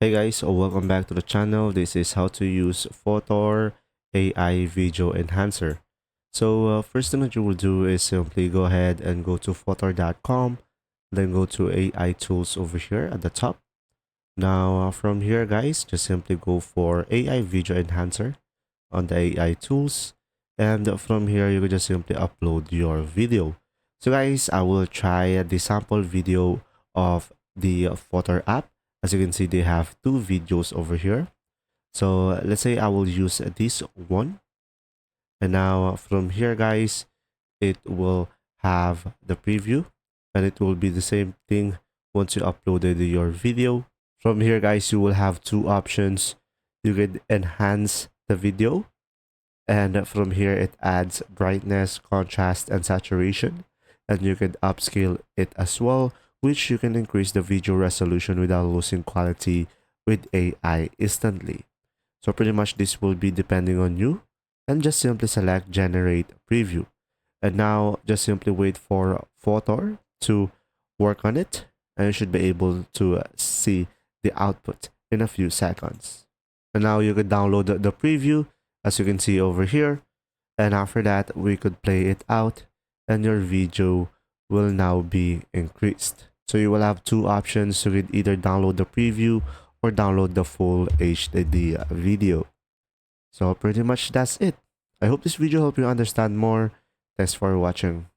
Hey guys, welcome back to the channel. This is how to use Fotor AI Video Enhancer. First thing that you will do is simply go ahead and go to fotor.com, then go to AI tools over here at the top. Now from here guys, just simply go for AI Video Enhancer on the AI tools, and from here you can just simply upload your video. So guys, I will try the sample video of the Fotor app. As you can see, they have two videos over here. So let's say I will use this one, and now from here guys, it will have the preview, and it will be the same thing once you uploaded your video. From here guys, you will have two options. You can enhance the video, and from here it adds brightness, contrast, and saturation, and you can upscale it as well, which you can increase the video resolution without losing quality with AI instantly. So pretty much this will be depending on you, and just simply select generate preview, and now just simply wait for Fotor to work on it, and you should be able to see the output in a few seconds. And now you can download the preview, as you can see over here, and after that we could play it out, and your video will now be increased. So you will have two options. You could either download the preview or download the full HD video. So pretty much that's it. I hope this video helped you understand more. Thanks for watching.